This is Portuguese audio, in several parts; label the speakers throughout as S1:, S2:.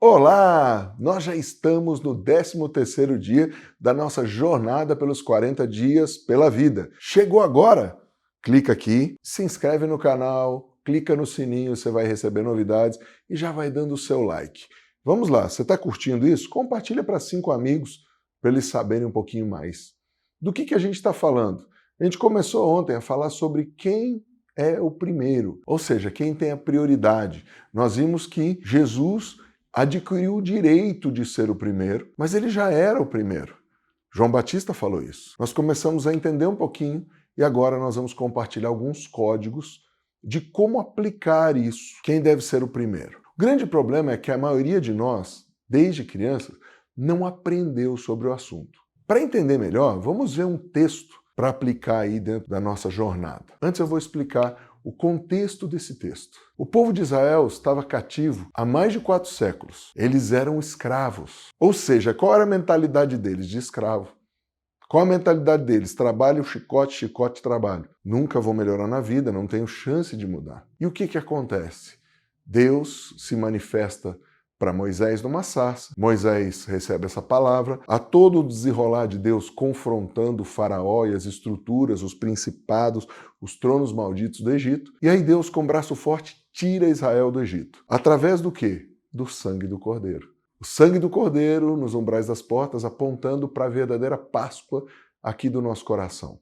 S1: Olá! Nós já estamos no 13º dia da nossa jornada pelos 40 dias pela vida. Chegou agora? Clica aqui, se inscreve no canal, clica no sininho, você vai receber novidades e já vai dando o seu like. Vamos lá, você está curtindo isso? Compartilha para 5 amigos para eles saberem um pouquinho mais. Do que a gente está falando? A gente começou ontem a falar sobre quem é o primeiro, ou seja, quem tem a prioridade. Nós vimos que Jesus adquiriu o direito de ser o primeiro, mas ele já era o primeiro. João Batista falou isso. Nós começamos a entender um pouquinho e agora nós vamos compartilhar alguns códigos de como aplicar isso. Quem deve ser o primeiro? O grande problema é que a maioria de nós, desde crianças, não aprendeu sobre o assunto. Para entender melhor, vamos ver um texto para aplicar aí dentro da nossa jornada. Antes eu vou explicar o contexto desse texto. O povo de Israel estava cativo há mais de 4 séculos. Eles eram escravos. Ou seja, qual era a mentalidade deles de escravo? Qual a mentalidade deles? Trabalho, chicote, chicote, trabalho. Nunca vou melhorar na vida, não tenho chance de mudar. E o que acontece? Deus se manifesta para Moisés numa sarça. Moisés recebe essa palavra, a todo o desenrolar de Deus confrontando o faraó e as estruturas, os principados, os tronos malditos do Egito. E aí Deus, com braço forte, tira Israel do Egito. Através do quê? Do sangue do Cordeiro. O sangue do Cordeiro nos umbrais das portas, apontando para a verdadeira Páscoa aqui do nosso coração.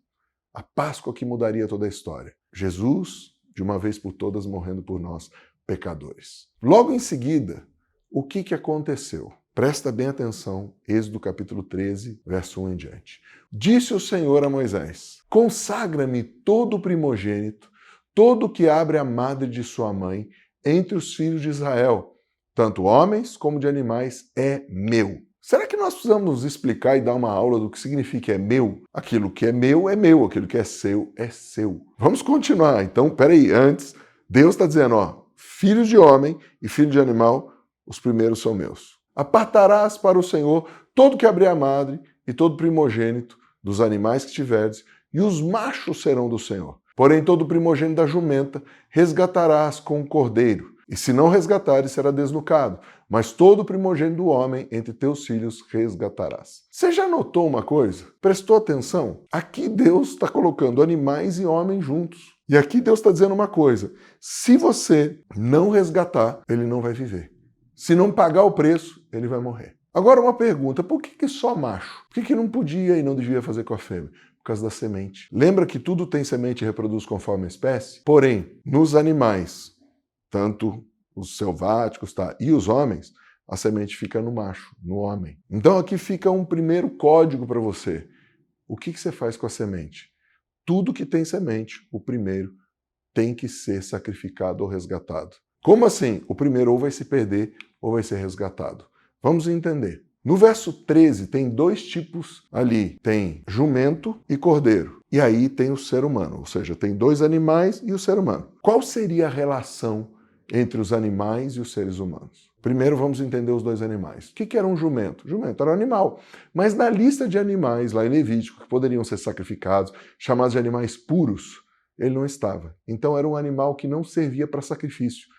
S1: A Páscoa que mudaria toda a história. Jesus, de uma vez por todas, morrendo por nós, pecadores. Logo em seguida, o que aconteceu? Presta bem atenção, Êxodo capítulo 13, verso 1 em diante. Disse o Senhor a Moisés: consagra-me todo o primogênito, todo o que abre a madre de sua mãe, entre os filhos de Israel, tanto homens como de animais, é meu. Será que nós precisamos explicar e dar uma aula do que significa é meu? Aquilo que é meu, aquilo que é seu, é seu. Vamos continuar. Então, peraí, antes, Deus está dizendo, filhos de homem e filho de animal, os primeiros são meus. Apartarás para o Senhor todo que abrir a madre e todo primogênito dos animais que tiveres, e os machos serão do Senhor. Porém, todo primogênito da jumenta resgatarás com o cordeiro, e se não resgatares, será desnucado. Mas todo primogênito do homem entre teus filhos resgatarás. Você já notou uma coisa? Prestou atenção? Aqui Deus está colocando animais e homens juntos. E aqui Deus está dizendo uma coisa: se você não resgatar, ele não vai viver. Se não pagar o preço, ele vai morrer. Agora uma pergunta, por que só macho? Por que não podia e não devia fazer com a fêmea? Por causa da semente. Lembra que tudo tem semente e reproduz conforme a espécie? Porém, nos animais, tanto os selváticos e os homens, a semente fica no macho, no homem. Então aqui fica um primeiro código para você. O que você faz com a semente? Tudo que tem semente, o primeiro, tem que ser sacrificado ou resgatado. Como assim? O primeiro ou vai se perder ou vai ser resgatado. Vamos entender. No verso 13 tem 2 tipos ali. Tem jumento e cordeiro. E aí tem o ser humano, ou seja, tem 2 animais e o ser humano. Qual seria a relação entre os animais e os seres humanos? Primeiro vamos entender os 2 animais. O que era um jumento? Jumento era um animal. Mas na lista de animais, lá em Levítico, que poderiam ser sacrificados, chamados de animais puros, ele não estava. Então era um animal que não servia para sacrifício.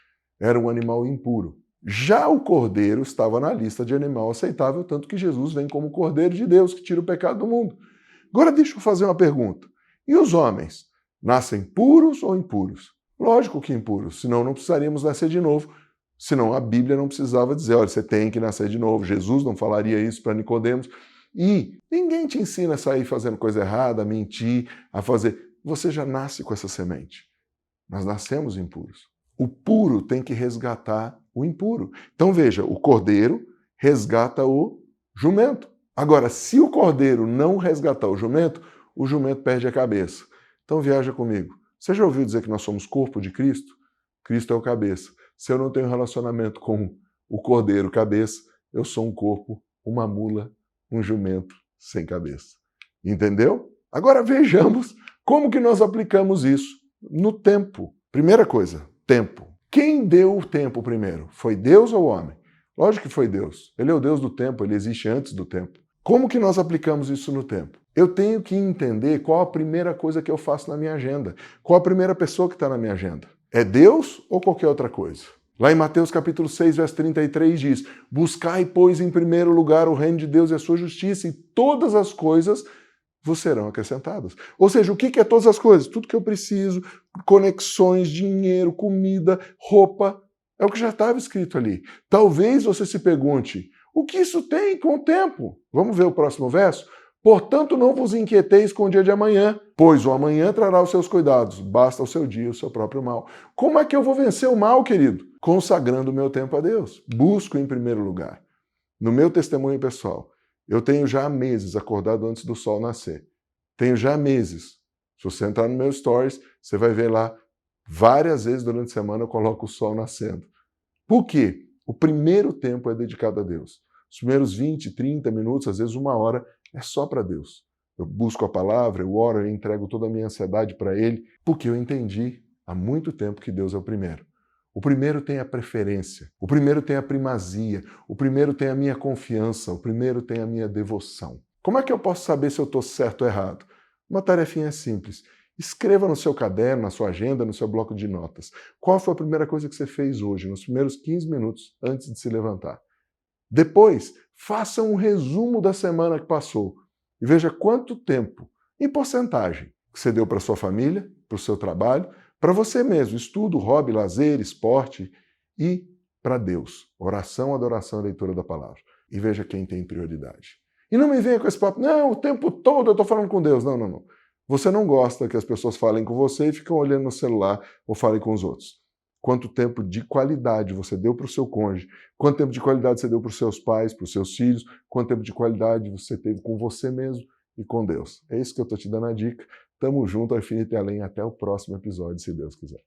S1: Era um animal impuro. Já o cordeiro estava na lista de animal aceitável, tanto que Jesus vem como cordeiro de Deus, que tira o pecado do mundo. Agora deixa eu fazer uma pergunta. E os homens? Nascem puros ou impuros? Lógico que impuros, senão não precisaríamos nascer de novo. Senão a Bíblia não precisava dizer, olha, você tem que nascer de novo. Jesus não falaria isso para Nicodemos. E ninguém te ensina a sair fazendo coisa errada, a mentir, a fazer. Você já nasce com essa semente. Nós nascemos impuros. O puro tem que resgatar o impuro. Então veja, o cordeiro resgata o jumento. Agora, se o cordeiro não resgatar o jumento perde a cabeça. Então viaja comigo. Você já ouviu dizer que nós somos corpo de Cristo? Cristo é o cabeça. Se eu não tenho relacionamento com o cordeiro cabeça, eu sou um corpo, uma mula, um jumento sem cabeça. Entendeu? Agora vejamos como que nós aplicamos isso no tempo. Primeira coisa, tempo. Quem deu o tempo primeiro? Foi Deus ou o homem? Lógico que foi Deus. Ele é o Deus do tempo, ele existe antes do tempo. Como que nós aplicamos isso no tempo? Eu tenho que entender qual a primeira coisa que eu faço na minha agenda. Qual a primeira pessoa que está na minha agenda? É Deus ou qualquer outra coisa? Lá em Mateus capítulo 6, verso 33 diz: buscai, pois, em primeiro lugar o reino de Deus e a sua justiça, e todas as coisas vos serão acrescentadas. Ou seja, o que é todas as coisas? Tudo que eu preciso, conexões, dinheiro, comida, roupa, é o que já estava escrito ali. Talvez você se pergunte, o que isso tem com o tempo? Vamos ver o próximo verso? Portanto, não vos inquieteis com o dia de amanhã, pois o amanhã trará os seus cuidados, basta o seu dia o seu próprio mal. Como é que eu vou vencer o mal, querido? Consagrando o meu tempo a Deus. Busco em primeiro lugar. No meu testemunho pessoal, eu tenho já meses acordado antes do sol nascer. Tenho já meses. Se você entrar no meu stories, você vai ver lá, várias vezes durante a semana eu coloco o sol nascendo. Por quê? O primeiro tempo é dedicado a Deus. Os primeiros 20, 30 minutos, às vezes 1 hora, é só para Deus. Eu busco a palavra, eu oro, eu entrego toda a minha ansiedade para Ele, porque eu entendi há muito tempo que Deus é o primeiro. O primeiro tem a preferência, o primeiro tem a primazia, o primeiro tem a minha confiança, o primeiro tem a minha devoção. Como é que eu posso saber se eu estou certo ou errado? Uma tarefinha simples. Escreva no seu caderno, na sua agenda, no seu bloco de notas. Qual foi a primeira coisa que você fez hoje, nos primeiros 15 minutos antes de se levantar? Depois, faça um resumo da semana que passou e veja quanto tempo, em porcentagem, que você deu para sua família, para o seu trabalho, para você mesmo, estudo, hobby, lazer, esporte e para Deus, oração, adoração e leitura da palavra. E veja quem tem prioridade. E não me venha com esse papo, não, o tempo todo eu estou falando com Deus. Não, não, não. Você não gosta que as pessoas falem com você e ficam olhando no celular ou falem com os outros. Quanto tempo de qualidade você deu para o seu cônjuge, quanto tempo de qualidade você deu para os seus pais, para os seus filhos, quanto tempo de qualidade você teve com você mesmo e com Deus. É isso que eu estou te dando a dica. Tamo junto ao infinito e além. Até o próximo episódio, se Deus quiser.